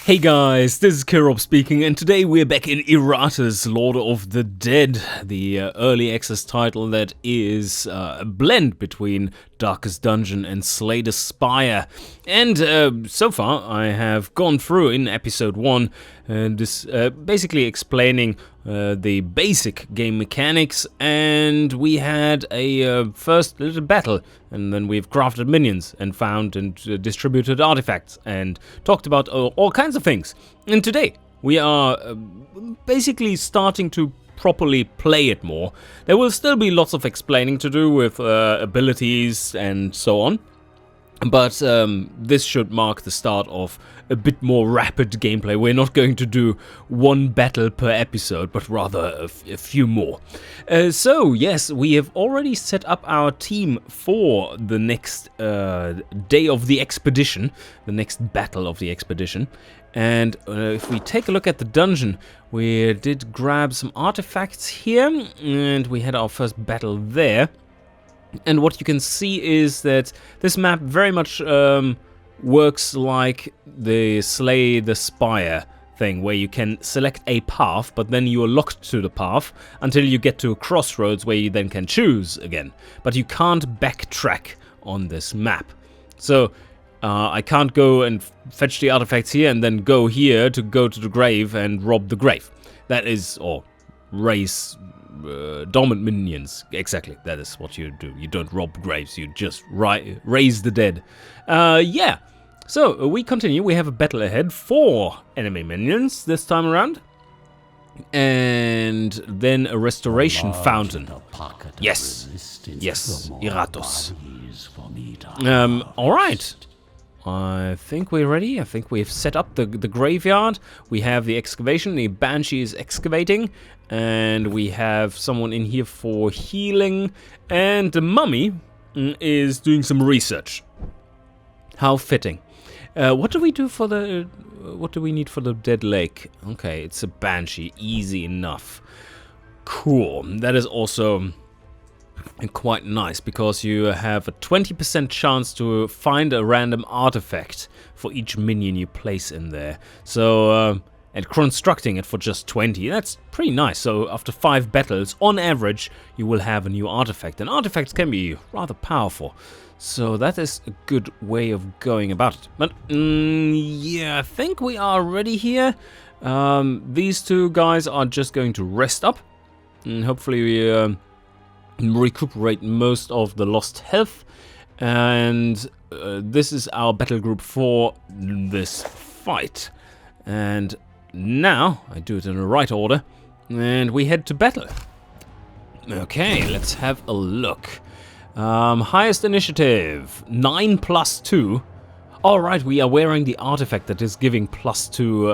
Hey guys, this is Kirop speaking, and today we're back in Iratus, Lord of the Dead, the early access title that is a blend between Darkest Dungeon and Slay the Spire. And so far I have gone through in episode 1 this basically explaining the basic game mechanics, and we had a first little battle, and then we've crafted minions and found and distributed artifacts and talked about all kinds of things. And today we are basically starting to properly play it more. There will still be lots of explaining to do with abilities and so on, but this should mark the start of a bit more rapid gameplay. We're not going to do one battle per episode, but rather a few more. So yes, we have already set up our team for the next day of the expedition, the next battle of the expedition. And if we take a look at the dungeon, we did grab some artifacts here, and we had our first battle there. And what you can see is that this map very much works like the Slay the Spire thing, where you can select a path, but then you are locked to the path until you get to a crossroads where you then can choose again. But you can't backtrack on this map. So I can't go and fetch the artifacts here and then go here to go to the grave and rob the grave. That is, or raise dormant minions. Exactly, that is what you do. You don't rob graves, you just raise the dead. Yeah, so we continue. We have a battle ahead, 4 enemy minions this time around. And then a restoration fountain. Yes, yes, Iratus. Alright. I think we're ready. I think we've set up the graveyard. We have the excavation. The Banshee is excavating. And we have someone in here for healing. And the mummy is doing some research. How fitting. What do we do for the... What do we need for the dead lake? Okay, it's a Banshee. Easy enough. Cool. That is also quite nice, because you have a 20% chance to find a random artifact for each minion you place in there. So, and constructing it for just 20, that's pretty nice. So after 5 battles, on average, you will have a new artifact. And artifacts can be rather powerful. So that is a good way of going about it. But, yeah, I think we are ready here. These 2 guys are just going to rest up. And hopefully we recuperate most of the lost health. And this is our battle group for this fight. And now, I do it in the right order, and we head to battle. Okay, let's have a look. Highest initiative, 9 plus 2. Alright, we are wearing the artifact that is giving plus 2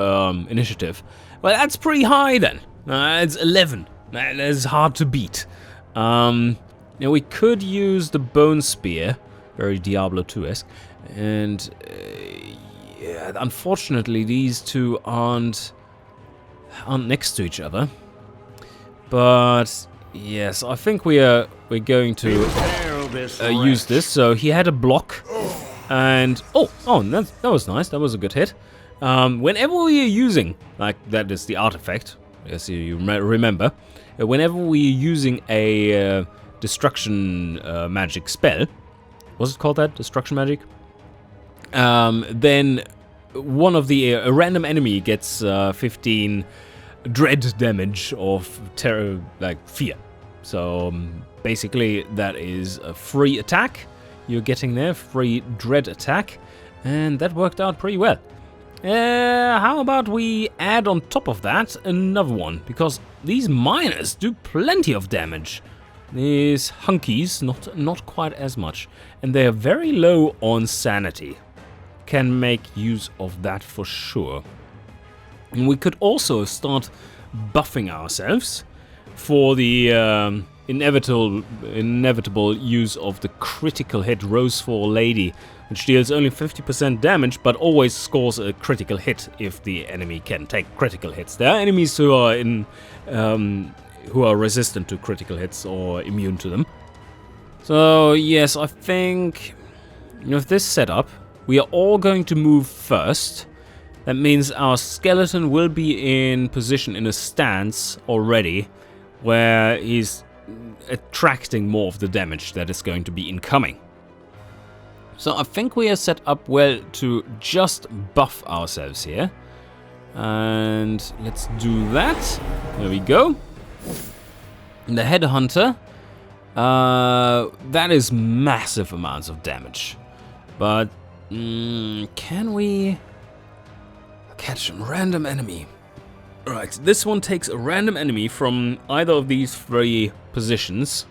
initiative. Well, that's pretty high then. It's 11. That is hard to beat. Now we could use the Bone Spear, very Diablo 2-esque, and yeah, unfortunately these 2 aren't next to each other. But yes, I think we're going to use this. So he had a block, and oh, that was nice. That was a good hit. Whenever we are using, like, that is the artifact, as you remember, whenever we are using a destruction magic spell, was it called that? Destruction magic? Then one of the a random enemy gets 15 dread damage of terror, like fear. So basically that is a free attack you're getting there, free dread attack, and that worked out pretty well. How about we add on top of that another one, because these miners do plenty of damage. These hunkies, not quite as much, and they are very low on sanity. Can make use of that for sure. And we could also start buffing ourselves for the inevitable use of the critical hit Rosefall Lady, which deals only 50% damage, but always scores a critical hit if the enemy can take critical hits. There are enemies who are resistant to critical hits or immune to them. So yes, I think with this setup, we are all going to move first, That means our skeleton will be in position, in a stance already, where he's attracting more of the damage that is going to be incoming. So I think we are set up well to just buff ourselves here. And let's do that. There we go. And the Headhunter, that is massive amounts of damage. But can we catch a random enemy? Right, this one takes a random enemy from either of these three positions.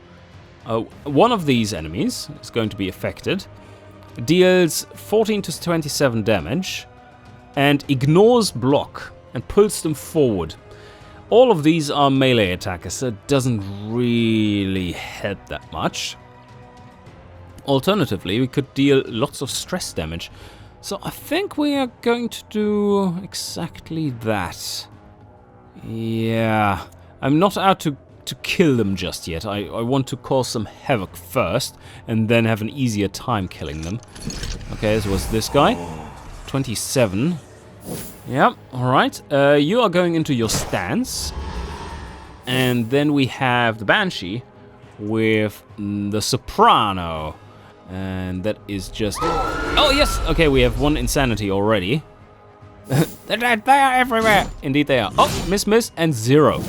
One of these enemies is going to be affected. Deals 14 to 27 damage and ignores block and pulls them forward. All of these are melee attackers, so it doesn't really help that much. Alternatively, we could deal lots of stress damage. So I think we are going to do exactly that. Yeah, I'm not out to kill them just yet. I want to cause some havoc first and then have an easier time killing them. Okay, this was this guy. 27. Yeah, alright. You are going into your stance. And then we have the Banshee with the Soprano. And that is just... Oh, yes! Okay, we have one insanity already. They are everywhere! Indeed they are. Oh, miss, and 0.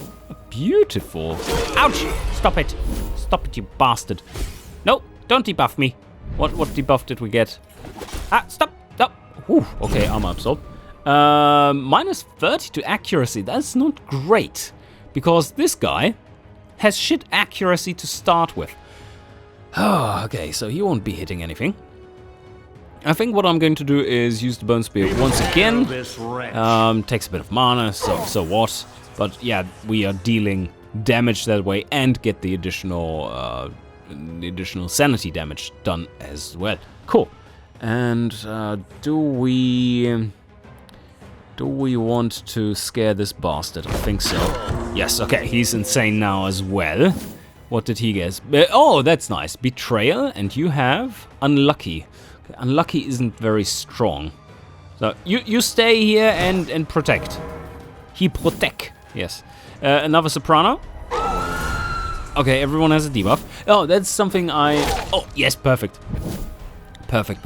Beautiful. Ouch! Stop it. Stop it, you bastard. No, don't debuff me. What debuff did we get? Ah, stop! Whew, okay, armor absorb. Minus 30 to accuracy. That's not great. Because this guy has shit accuracy to start with. Oh, okay, so he won't be hitting anything. I think what I'm going to do is use the Bone Spear once again. Takes a bit of mana, so what? But yeah, we are dealing damage that way and get the additional sanity damage done as well. Cool. And do we want to scare this bastard? I think so. Yes, okay, he's insane now as well. What did he get? Oh, that's nice. Betrayal, and you have Unlucky. Okay, Unlucky isn't very strong. So you stay here and protect. He protect. Yes. Another Soprano. Okay, everyone has a debuff. Oh, that's something Oh, yes, perfect. Perfect.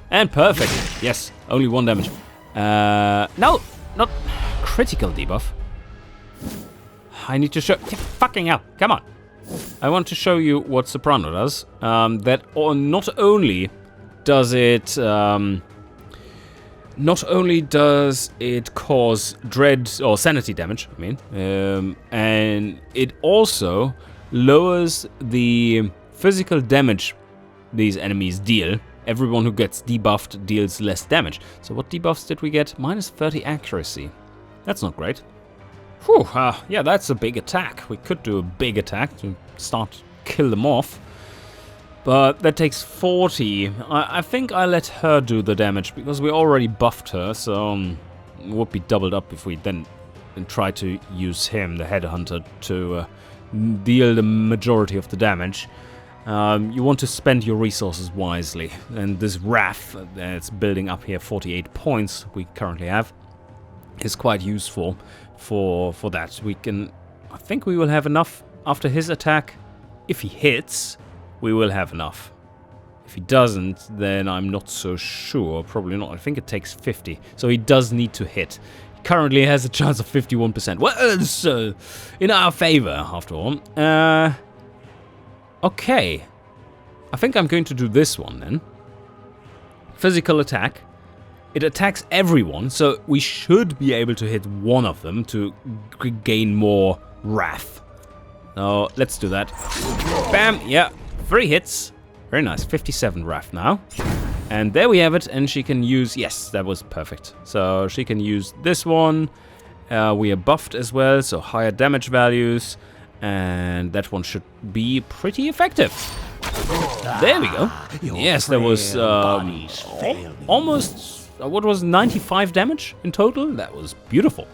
And perfect. Yes, only 1 damage. No, not critical debuff. I need to show... Fucking hell, come on. I want to show you what Soprano does. That not only does it... Not only does it cause dread or sanity damage, I mean, and it also lowers the physical damage these enemies deal. Everyone who gets debuffed deals less damage. So what debuffs did we get? Minus 30 accuracy. That's not great. Whew, yeah, that's a big attack. We could do a big attack to start kill them off. But that takes 40. I think I let her do the damage because we already buffed her, so it would be doubled up if we then try to use him, the Headhunter, to deal the majority of the damage. You want to spend your resources wisely, and this Wrath that's building up here, 48 points we currently have, is quite useful for that. I think we will have enough after his attack. If he hits, we will have enough. If he doesn't, then I'm not so sure. Probably not. I think it takes 50. So he does need to hit. He currently has a chance of 51%. Well, it's in our favor, after all. Okay. I think I'm going to do this one, then. Physical attack. It attacks everyone, so we should be able to hit one of them to gain more Wrath. So, let's do that. Bam! Yeah. 3 hits. Very nice. 57 Wrath now. And there we have it. And she can use... Yes, that was perfect. So she can use this one. We are buffed as well, so higher damage values. And that one should be pretty effective. There we go. Yes, that was almost... What was 95 damage in total? That was beautiful.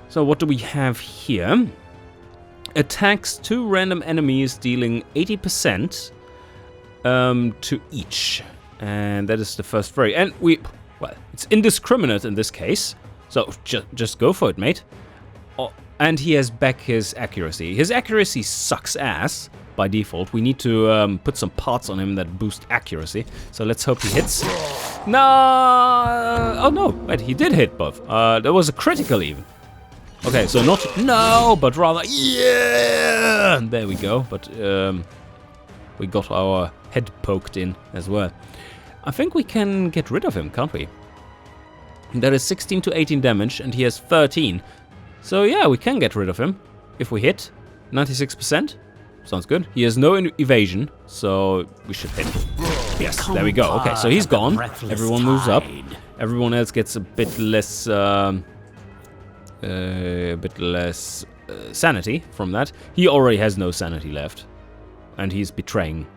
So what do we have here? Attacks 2 random enemies dealing 80% to each. And that is the first fairy. And we well, it's indiscriminate in this case. So just go for it, mate. Oh, and he has back his accuracy. His accuracy sucks ass by default. We need to put some parts on him that boost accuracy. So let's hope he hits. No! Oh no, wait, he did hit both. That was a critical even. Okay, so not no, but rather yeah! There we go, but we got our head poked in as well. I think we can get rid of him, can't we? That is 16 to 18 damage, and he has 13. So yeah, we can get rid of him if we hit. 96%. Sounds good. He has no evasion, so we should hit. Yes, there we go. Okay, so he's gone. Everyone moves up. Everyone else gets a bit less sanity from that. He already has no sanity left, and he's betraying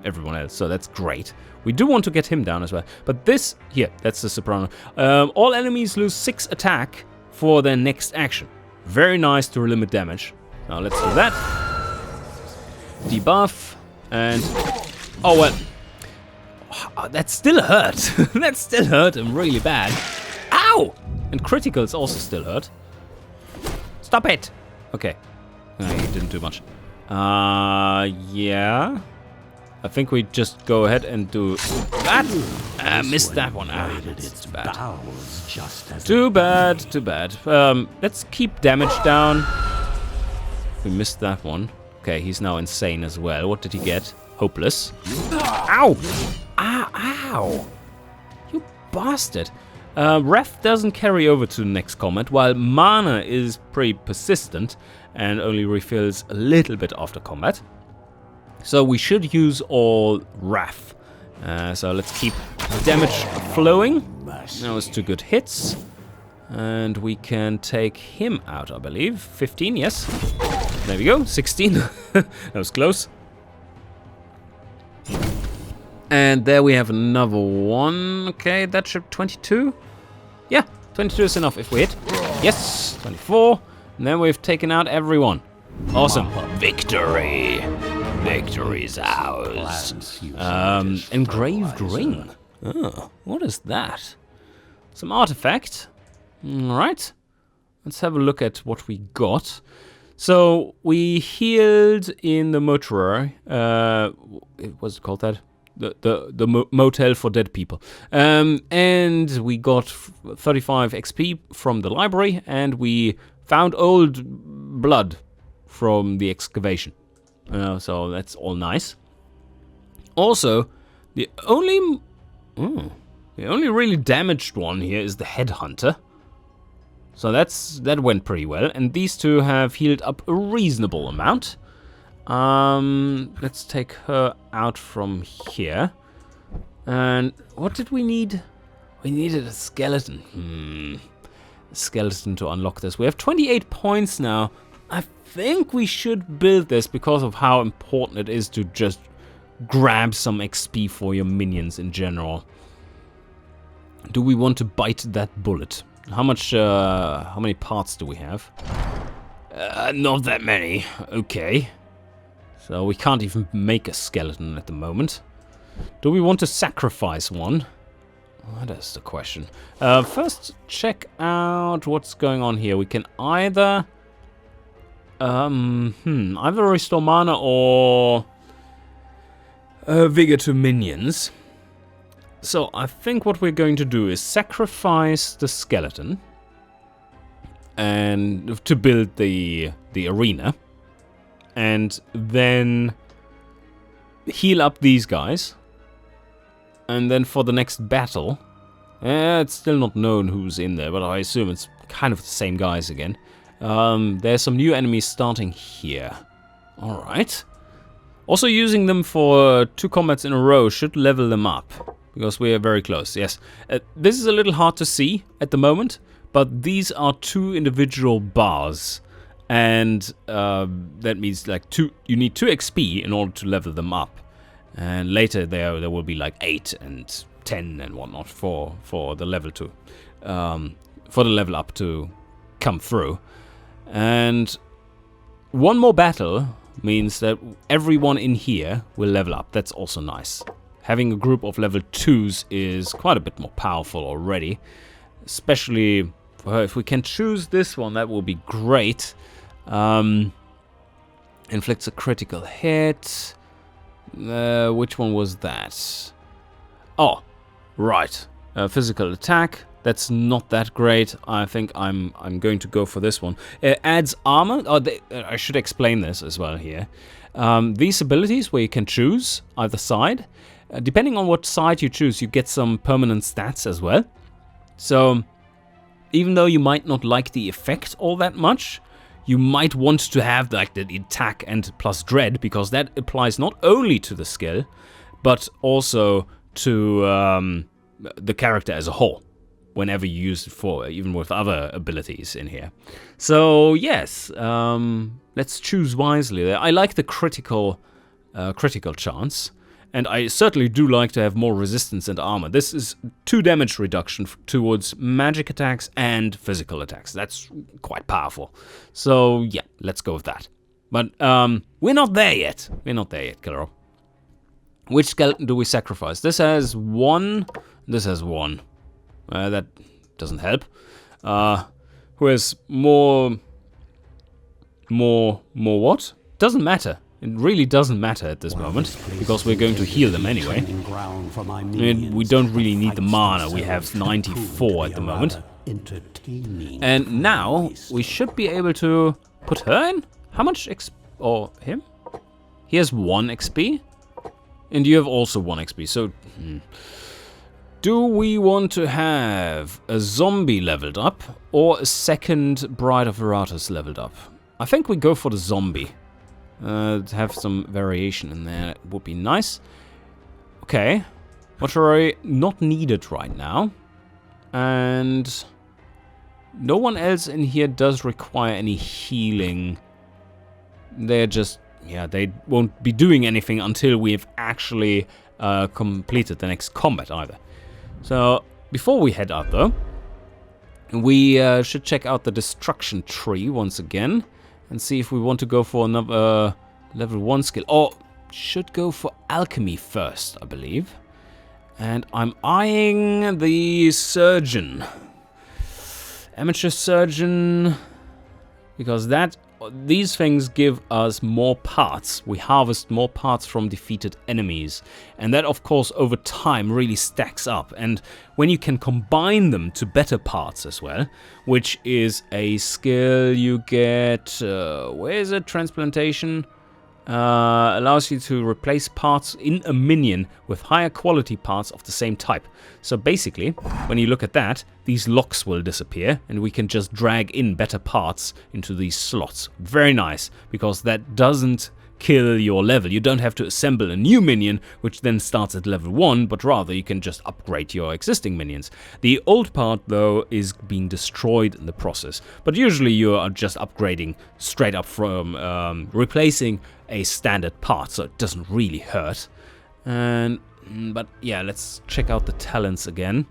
everyone else, so that's great. We do want to get him down as well. But this, here, that's the Soprano. All enemies lose 6 attack for their next action. Very nice to limit damage. Now let's do that. Debuff, and... oh, well. That still hurt. That still hurt him really bad. Ow! And criticals also still hurt. Stop it! Okay. He didn't do much. Yeah. I think we just go ahead and do that. Missed that one. It's too bad. Too bad, too bad. Let's keep damage down. We missed that one. Okay, he's now insane as well. What did he get? Hopeless. Ow! Ow! Ow! You bastard. Ref doesn't carry over to the next combat, while mana is pretty persistent and only refills a little bit after combat. So we should use all Wrath. So let's keep damage flowing. That was 2 good hits. And we can take him out, I believe. 15, yes. There we go, 16. That was close. And there we have another one. Okay, that should 22. Yeah, 22 is enough if we hit. Yes, 24. And then we've taken out everyone. Awesome. Victory. Victory's ours. Engraved ring. Oh, what is that? Some artifact. Alright. Let's have a look at what we got. So, we healed in the mortuary. What's it called that? The motel for dead people. And we got 35 XP from the library, and we found old blood from the excavation. So that's all nice. Also, the only really damaged one here is the headhunter. So that went pretty well, and these two have healed up a reasonable amount. Let's take her out from here. And what did we need? We needed a skeleton. A skeleton to unlock this. We have 28 points now. I think we should build this because of how important it is to just grab some XP for your minions in general. Do we want to bite that bullet? How many parts do we have? Not that many. Okay. So we can't even make a skeleton at the moment. Do we want to sacrifice one? That is the question. First, check out what's going on here. We can either restore mana or vigor to minions. So I think what we're going to do is sacrifice the skeleton and to build the arena, and then heal up these guys. And then for the next battle, it's still not known who's in there, but I assume it's kind of the same guys again. There's some new enemies starting here. Alright. Also using them for 2 combats in a row should level them up, because we are very close, yes. This is a little hard to see at the moment, but these are 2 individual bars. And that means like you need 2 XP in order to level them up. And later there will be like 8 and 10 and whatnot for the level 2, for the level up to come through. And one more battle means that everyone in here will level up. That's also nice. having a group of level 2s is quite a bit more powerful already. Especially for her. If we can choose this one, that will be great. Inflicts a critical hit. Which one was that? Oh, right. Physical attack. That's not that great. I think I'm going to go for this one. Adds armor. Oh, I should explain this as well here. These abilities where you can choose either side. Depending on what side you choose, you get some permanent stats as well. So, even though you might not like the effect all that much, you might want to have like the attack and plus dread, because that applies not only to the skill, but also to the character as a whole, whenever you use it for, even with other abilities in here. So yes, let's choose wisely there. I like the critical chance, and I certainly do like to have more resistance and armor. This is 2 damage reduction towards magic attacks and physical attacks. That's quite powerful. So yeah, let's go with that. But we're not there yet. We're not there yet, Killero. Which skeleton do we sacrifice? This has 1. This has 1. That doesn't help. Who has more what? Doesn't matter. It really doesn't matter at this moment, because we're going to heal them anyway. And we don't really need the mana. We have 94 at the moment. And now we should be able to put her in. How much XP? Or him? He has 1 XP. And you have also 1 XP. So, do we want to have a zombie leveled up or a second Bride of Iratus leveled up? I think we go for the zombie. To have some variation in there would be nice. Okay. Mortuary not needed right now. And no one else in here does require any healing. They're just, yeah, they won't be doing anything until we've actually completed the next combat either. So, before we head out though, we should check out the destruction tree once again. And see if we want to go for another level 1 skill. Or should go for alchemy first, I believe. And I'm eyeing the surgeon. Amateur surgeon. Because these things give us more parts. We harvest more parts from defeated enemies. And that, of course, over time really stacks up. And when you can combine them to better parts as well, which is a skill you get... where is it? Transplantation. Allows you to replace parts in a minion with higher quality parts of the same type. So basically, when you look at that, these locks will disappear and we can just drag in better parts into these slots. Very nice, because that doesn't kill your level. You don't have to assemble a new minion, which then starts at level 1, but rather you can just upgrade your existing minions. The old part, though, is being destroyed in the process. But usually you are just upgrading straight up from replacing a standard part, so it doesn't really hurt. But yeah, let's check out the talents again.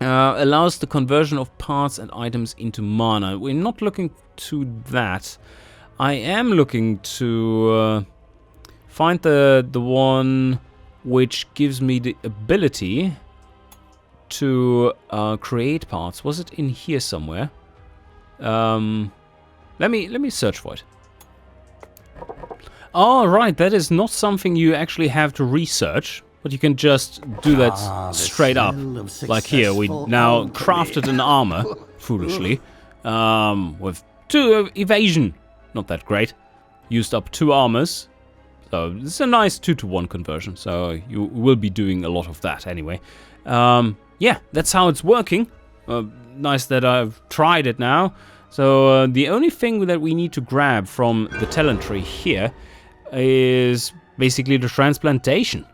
Allows the conversion of parts and items into mana. We're not looking to that. I am looking to find the one which gives me the ability to create parts. Was it in here somewhere? Let me search for it. Oh, right, that is not something you actually have to research, but you can just do that straight up. Like here, we now crafted an armor, foolishly, with 2 evasion. Not that great. Used up 2 armors. So it's a nice 2-to-1 conversion. So you will be doing a lot of that anyway. Yeah, that's how it's working. Nice that I've tried it now. So the only thing that we need to grab from the talent tree here is basically the transplantation.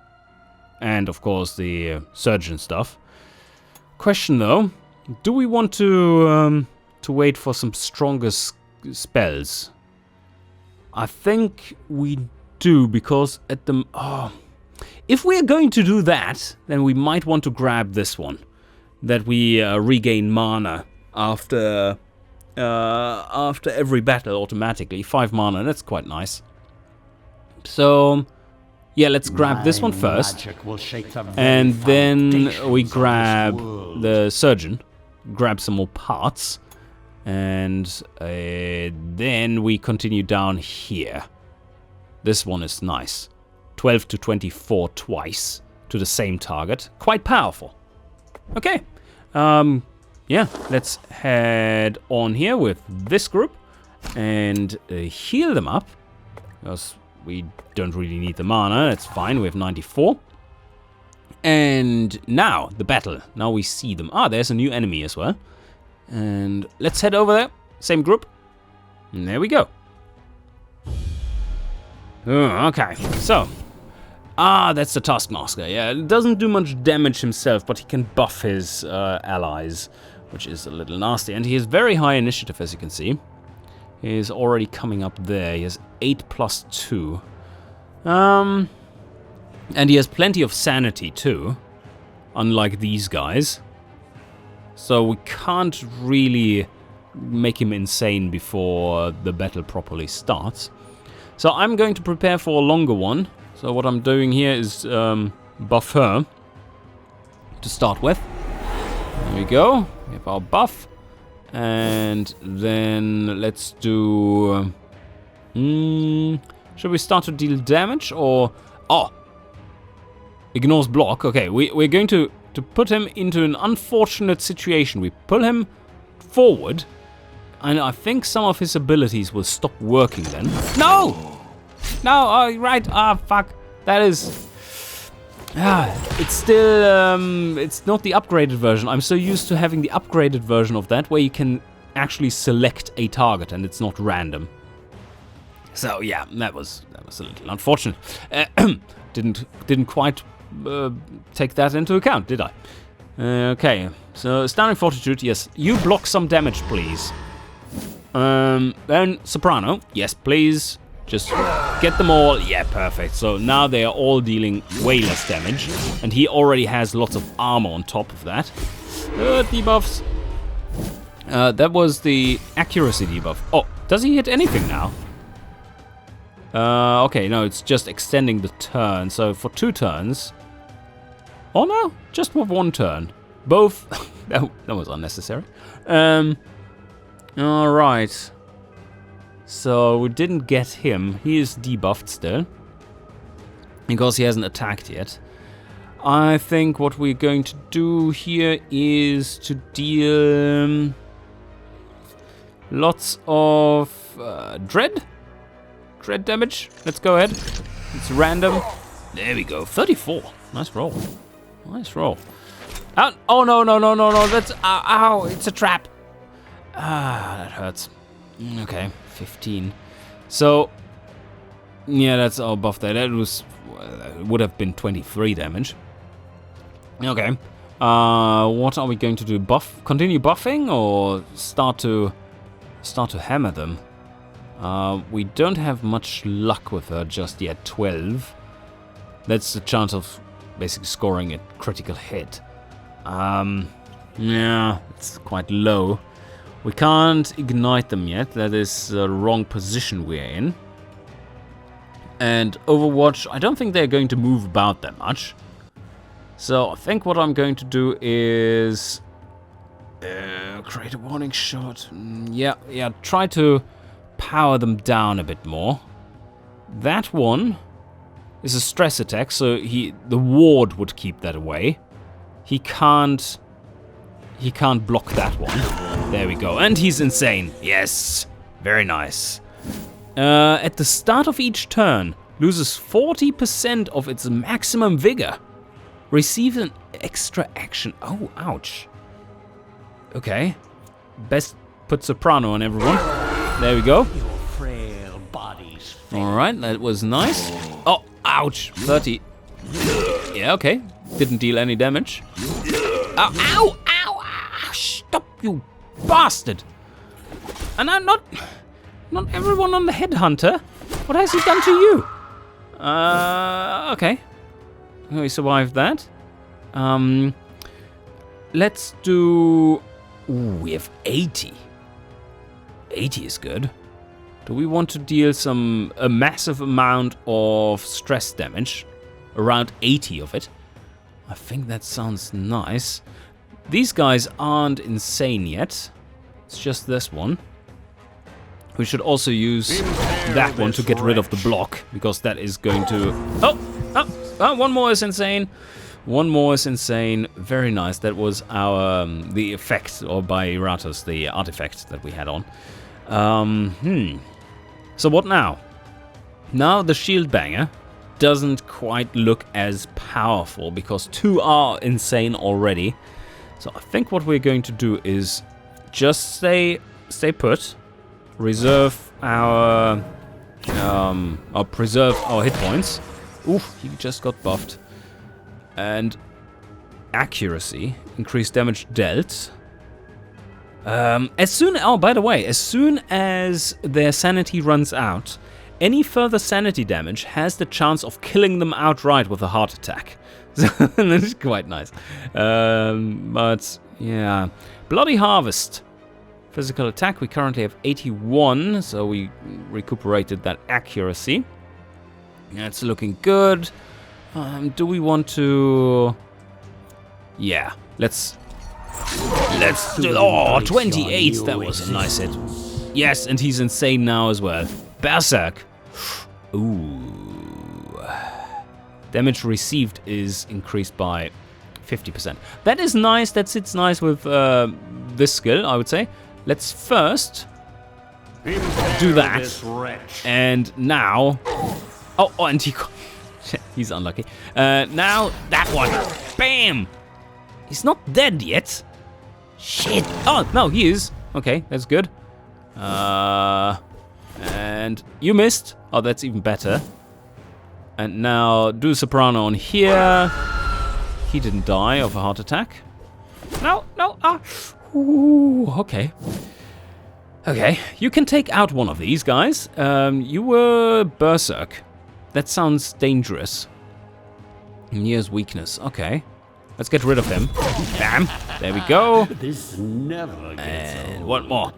And of course the surgeon stuff. Question though, do we want to wait for some stronger spells? I think we do, because at the... if we're going to do that, then we might want to grab this one. That we regain mana after every battle automatically. 5 mana, that's quite nice. So, Yeah, let's grab this one first. And then we grab the surgeon. Grab some more parts. And then we continue down here. This one is nice. 12 to 24 twice to the same target. Quite powerful. Okay. Yeah, let's head on here with this group and heal them up. Because we don't really need the mana. That's fine. We have 94. And now, the battle. Now we see them. Ah, there's a new enemy as well. And let's head over there. Same group. And there we go. Okay, so. Ah, that's the Taskmaster. Yeah, it doesn't do much damage himself, but he can buff his allies, which is a little nasty. And he has very high initiative, as you can see. He's already coming up there. He has 8+2. And he has plenty of sanity, too. Unlike these guys. So we can't really make him insane before the battle properly starts. So I'm going to prepare for a longer one. So what I'm doing here is buff her to start with. There we go. We have our buff. And then let's do... should we start to deal damage or... Oh! Ignores block. Okay, we're going to put him into an unfortunate situation. We pull him forward. And I think some of his abilities will stop working then. No! No, oh, right. Ah, fuck. That is... it's still... it's not the upgraded version. I'm so used to having the upgraded version of that, where you can actually select a target and it's not random. So, yeah, that was a little unfortunate. Didn't quite take that into account, did I? Okay, so Astounding Fortitude, yes. You block some damage, please. Then Soprano, yes, please. Just get them all. Yeah, perfect. So now they are all dealing way less damage. And he already has lots of armor on top of that. Debuffs. That was the accuracy debuff. Oh, does he hit anything now? Okay, no, it's just extending the turn. So for 2 turns. Oh no, just with 1 turn. Both. that was unnecessary. Alright. So we didn't get him. He is debuffed still. Because he hasn't attacked yet. I think what we're going to do here is to deal lots of dread damage. Let's go ahead. It's random. There we go. 34. Nice roll. Nice roll. Oh no. That's ow. It's a trap. Ah, that hurts. Okay, 15. So, yeah, that's our buff there. That would have been 23 damage. Okay. What are we going to do? Continue buffing or start to hammer them? We don't have much luck with her just yet. 12. That's the chance of basically scoring a critical hit. Yeah, it's quite low. We can't ignite them yet. That is the wrong position we're in. And Overwatch, I don't think they're going to move about that much. So I think what I'm going to do is create a warning shot. Yeah, try to power them down a bit more. That one is a stress attack, so the ward would keep that away. He can't block that one. There we go. And he's insane. Yes. Very nice. At the start of each turn, loses 40% of its maximum vigor. Receives an extra action. Oh, ouch. Okay. Best put Soprano on everyone. There we go. Alright, that was nice. Oh, ouch. 30. Yeah, okay. Didn't deal any damage. Ow! Stop, you bastard! And I'm not everyone on the headhunter. What has he done to you? Okay. We survived that. Let's do... Ooh, we have 80. 80 is good. Do we want to deal a massive amount of stress damage? Around 80 of it. I think that sounds nice. These guys aren't insane yet. It's just this one. We should also use that one to get rid of the block, because that is going to... Oh, one more is insane. One more is insane. Very nice. That was our the effect, or by Iratus, the artifact that we had on. So what now? Now the shield banger doesn't quite look as powerful, because 2 are insane already. So I think what we're going to do is just stay put, reserve our or preserve our hit points. Oof, he just got buffed. And accuracy, increased damage dealt. Oh, by the way, as soon as their sanity runs out, any further sanity damage has the chance of killing them outright with a heart attack. So that's quite nice. But yeah, Bloody Harvest. Physical attack, we currently have 81, so we recuperated that accuracy. That's looking good. Do we want to... Yeah, let's do... Oh, 28, that was a nice hit. Yes, and he's insane now as well. Berserk. Ooh. Damage received is increased by 50%. That is nice, that sits nice with this skill, I would say. Let's first do that. And now... Oh, and he... He's unlucky. Now, that one. Bam! He's not dead yet. Shit. Oh, no, he is. Okay, that's good. And you missed. Oh, that's even better. And now, do Soprano on here. He didn't die of a heart attack. No, Ooh, okay. Okay, you can take out one of these guys. You were Berserk. That sounds dangerous. And here's weakness. Okay. Let's get rid of him. Bam. There we go. This never gets and old. one more.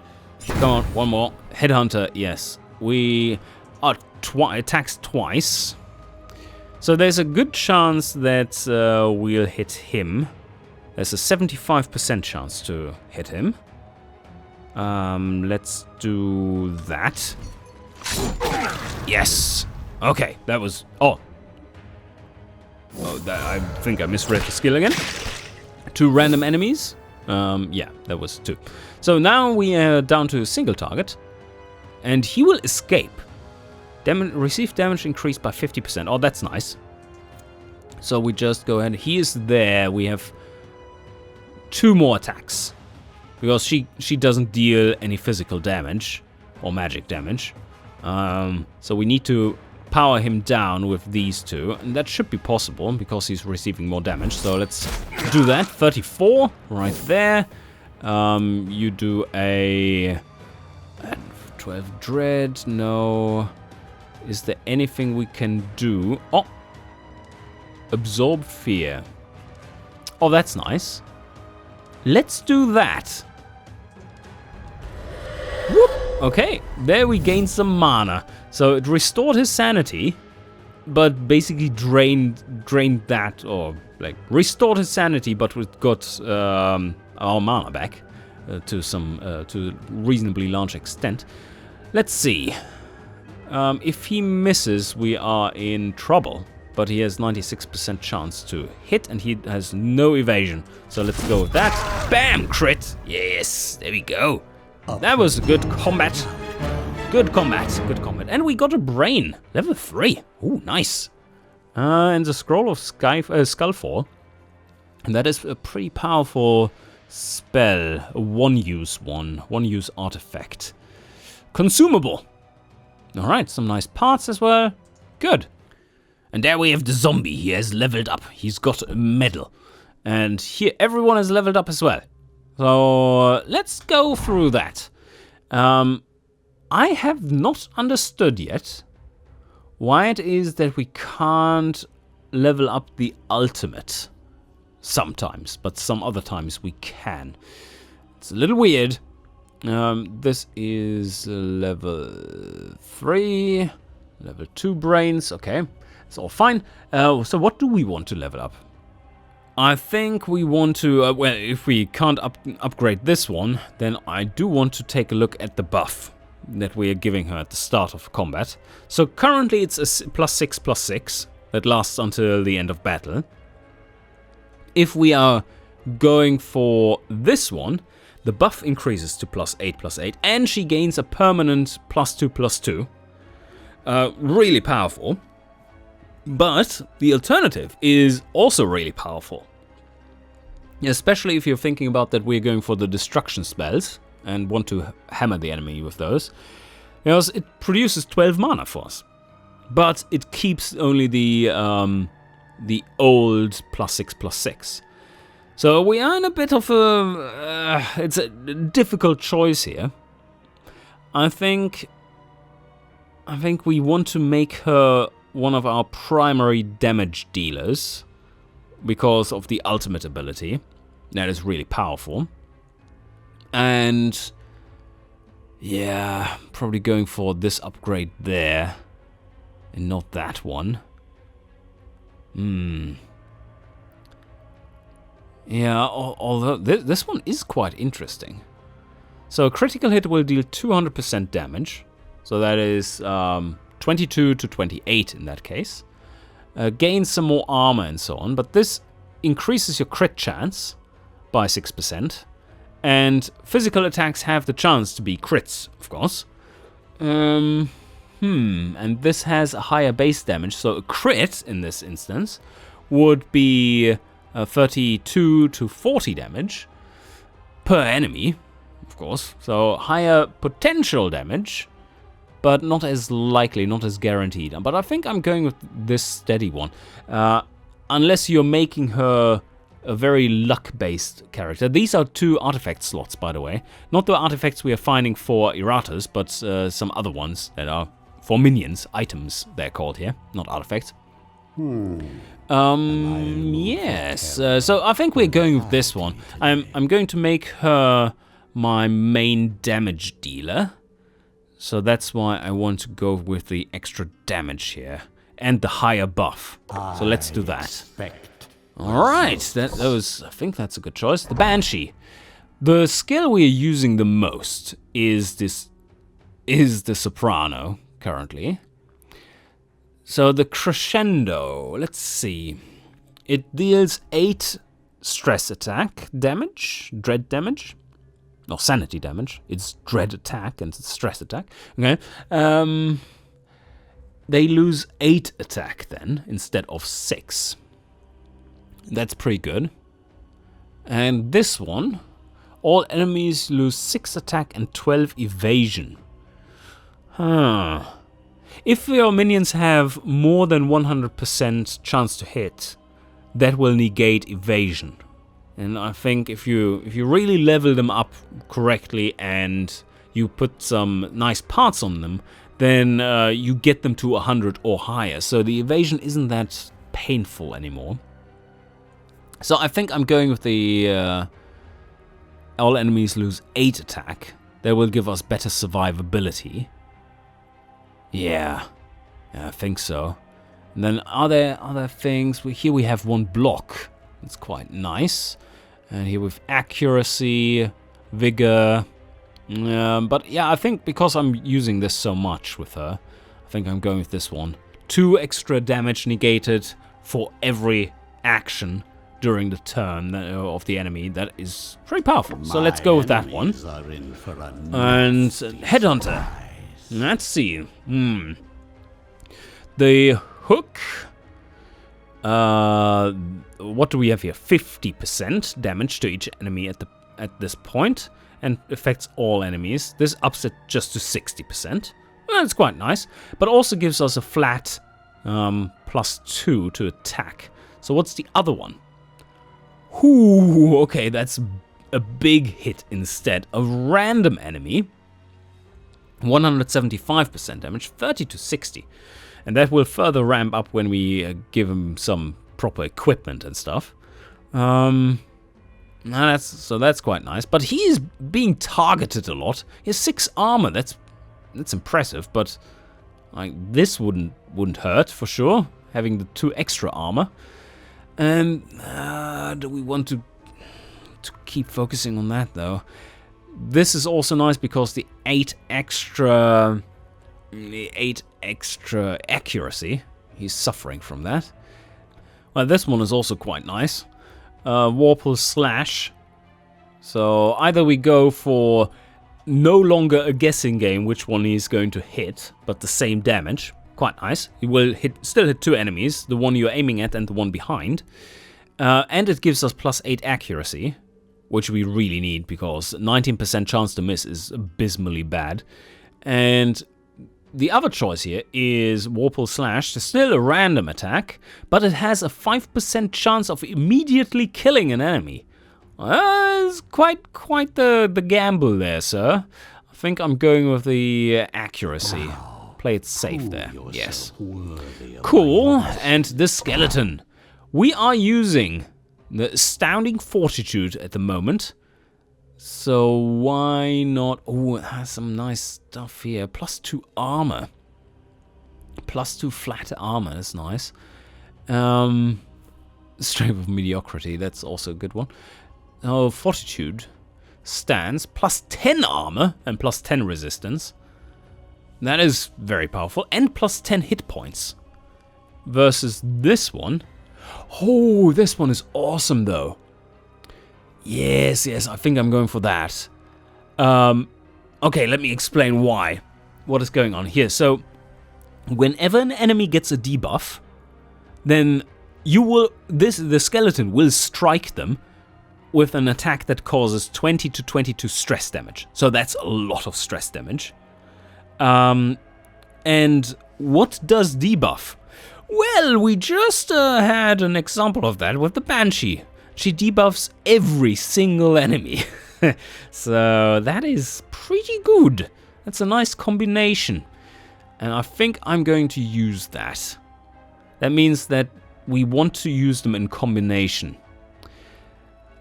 Come on, one more. Headhunter, yes. We are attacks twice. So there's a good chance that we'll hit him. There's a 75% chance to hit him. Let's do that. Yes. Okay, that was... Oh, I think I misread the skill again. 2 random enemies. Yeah, that was 2. So now we are down to a single target. And he will escape. Receive damage increased by 50%. Oh, that's nice. So we just go ahead. He is there. We have 2 more attacks. Because she doesn't deal any physical damage. Or magic damage. So we need to power him down with these 2, and that should be possible because he's receiving more damage. So let's do that. 34 right there. You do a 12 dread. No. Is there anything we can do? Oh, absorb fear. Oh, that's nice. Let's do that. Whoop. Okay, there we gained some mana. So it restored his sanity, but basically drained that, or like restored his sanity, but we got our mana back to a reasonably large extent. Let's see. If he misses, we are in trouble. But he has 96% chance to hit, and he has no evasion. So let's go with that. Bam! Crit! Yes, there we go. That was good combat. Good combat. And we got a brain. Level 3. Ooh, nice. And the Scroll of Skullfall. And that is a pretty powerful spell. A one-use artifact. Consumable. Alright, some nice parts as well. Good. And there we have the zombie. He has leveled up. He's got a medal. And here everyone has leveled up as well. So let's go through that. I have not understood yet why it is that we can't level up the ultimate sometimes, but some other times we can. It's a little weird. This is level 3, level 2 brains. Okay, it's all fine. So what do we want to level up? I think we want to, well, if we can't upgrade this one, then I do want to take a look at the buff that we are giving her at the start of combat. So currently it's a +6/+6 that lasts until the end of battle. If we are going for this one, the buff increases to +8/+8, and she gains a permanent +2/+2. Really powerful. But the alternative is also really powerful. Especially if you're thinking about that we're going for the destruction spells and want to hammer the enemy with those. Because it produces 12 mana for us. But it keeps only the old +6/+6. So we are in a bit of a... it's a difficult choice here. I think we want to make her one of our primary damage dealers because of the ultimate ability. That is really powerful. And yeah, probably going for this upgrade there and not that one. Yeah, although this one is quite interesting. So a critical hit will deal 200% damage. So that is 22 to 28 in that case. Gain some more armor and so on, but this increases your crit chance by 6%. And physical attacks have the chance to be crits, of course. And this has a higher base damage, so a crit in this instance would be 32 to 40 damage per enemy, of course. So higher potential damage, but not as likely, not as guaranteed. But I think I'm going with this steady one. Unless you're making her a very luck-based character. These are 2 artifact slots, by the way. Not the artifacts we are finding for Iratus, but some other ones that are for minions, items they're called here, not artifacts. Yes, so I think we're going with this one. I'm going to make her my main damage dealer. So that's why I want to go with the extra damage here. And the higher buff. So let's do that. Alright, I think that's a good choice. The Banshee. The skill we are using the most is the Soprano, currently. So the Crescendo, let's see. It deals 8 stress attack damage, dread damage. Or sanity damage. It's dread attack and it's stress attack. Okay. They lose 8 attack then, instead of 6. That's pretty good. And this one, all enemies lose 6 attack and 12 evasion. If your minions have more than 100% chance to hit, that will negate evasion. And I think if you really level them up correctly and you put some nice parts on them, then you get them to 100 or higher. So the evasion isn't that painful anymore. So I think I'm going with the all enemies lose 8 attack. That will give us better survivability. Yeah, I think so. And then are there other things? Here we have 1 block. It's quite nice. And here with accuracy, vigor. But yeah, I think because I'm using this so much with her, I think I'm going with this one. 2 extra damage negated for every action during the turn of the enemy. That is pretty powerful. So let's go with that one. And Headhunter. Let's see. The hook. What do we have here? 50% damage to each enemy at this point, and affects all enemies. This ups it just to 60%. Well, that's quite nice, but also gives us a flat +2 to attack. So what's the other one? Ooh, okay, that's a big hit instead. A random enemy, 175% damage, 30 to 60. And that will further ramp up when we give him some proper equipment and stuff. That's quite nice. But he is being targeted a lot. He has 6 armor. That's impressive. But like this wouldn't hurt for sure. Having the 2 extra armor. And do we want to keep focusing on that though? This is also nice because the 8 extra accuracy. He's suffering from that. Well, this one is also quite nice. Warple Slash. So either we go for no longer a guessing game which one he's going to hit, but the same damage. Quite nice. He will still hit 2 enemies, the one you're aiming at and the one behind. And it gives us +8 accuracy, which we really need because 19% chance to miss is abysmally bad. And the other choice here is Warple Slash. It's still a random attack, but it has a 5% chance of immediately killing an enemy. It's quite the gamble there, sir. I think I'm going with the accuracy. Wow. Play it safe there. Yes. Cool. And the skeleton. We are using the Astounding Fortitude at the moment. So why not? Oh, it has some nice stuff here. +2 armor. +2 flat armor is nice. Strength of Mediocrity, that's also a good one. Oh, Fortitude. Stance. +10 armor and +10 resistance. That is very powerful. And +10 hit points. Versus this one. Oh, this one is awesome though. Yes, I think I'm going for that. Okay, let me explain why. What is going on here? So, whenever an enemy gets a debuff, then the skeleton will strike them with an attack that causes 20 to 22 stress damage. So that's a lot of stress damage. And what does debuff? Well, we just had an example of that with the Banshee. She debuffs every single enemy. So that is pretty good. That's a nice combination. And I think I'm going to use that. That means that we want to use them in combination.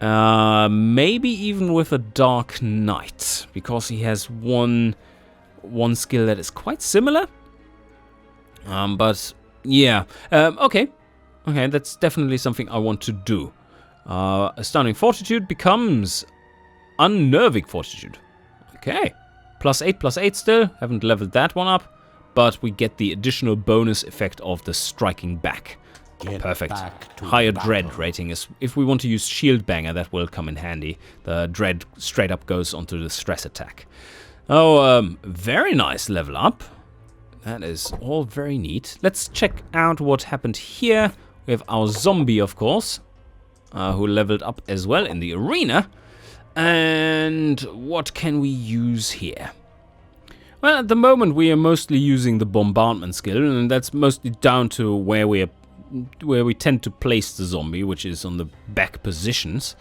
Maybe even with a Dark Knight, because he has one skill that is quite similar. But yeah, okay, that's definitely something I want to do. Astounding Fortitude becomes Unnerving Fortitude. Okay, +8 still. Haven't leveled that one up, but we get the additional bonus effect of the striking back. Perfect. Higher dread rating is, if we want to use Shield Banger, that will come in handy. The dread straight up goes onto the stress attack. Oh, very nice level up. That is all very neat. Let's check out what happened here. We have our zombie, of course, who leveled up as well in the arena. And what can we use here? Well, at the moment we are mostly using the bombardment skill, and that's mostly down to where we tend to place the zombie, which is on the back positions.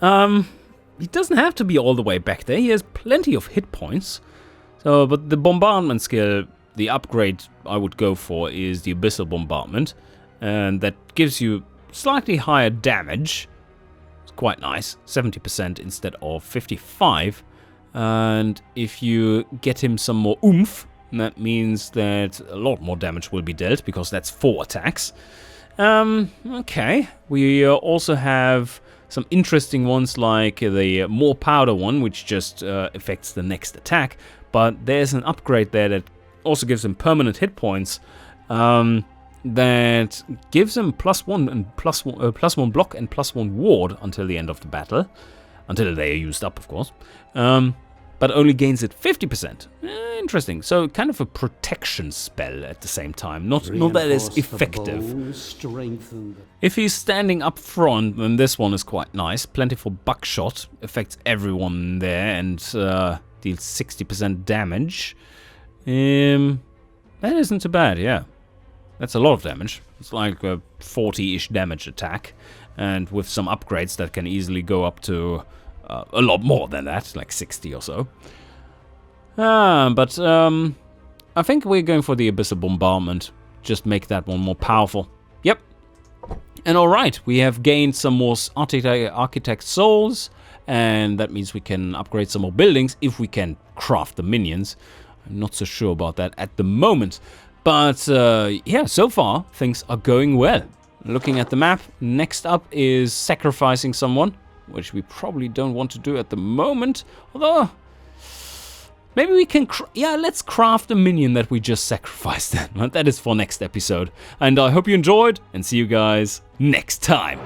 He doesn't have to be all the way back there. He has plenty of hit points. So, but the bombardment skill, the upgrade I would go for is the Abyssal Bombardment, and that gives you slightly higher damage. It's quite nice, 70% instead of 55. And if you get him some more oomph, that means that a lot more damage will be dealt, because that's 4 attacks. Okay, we also have some interesting ones like the More Powder one, which just affects the next attack. But there's an upgrade there that also gives him permanent hit points. That gives him +1 and +1 block and +1 ward until the end of the battle, until they are used up, of course. But only gains it 50%. Interesting. So kind of a protection spell at the same time. Not that it's effective. If he's standing up front, then this one is quite nice. Plentiful Buckshot affects everyone there and deals 60% damage. That isn't too bad, yeah. That's a lot of damage. It's like a 40-ish damage attack. And with some upgrades that can easily go up to a lot more than that, like 60 or so. But I think we're going for the Abyssal Bombardment. Just make that one more powerful. Yep. And alright, we have gained some more architect souls, and that means we can upgrade some more buildings if we can craft the minions. I'm not so sure about that at the moment. But yeah, so far things are going well. Looking at the map, next up is sacrificing someone, which we probably don't want to do at the moment. Although, maybe we can, let's craft a minion that we just sacrificed then. That is for next episode. And I hope you enjoyed, and see you guys next time.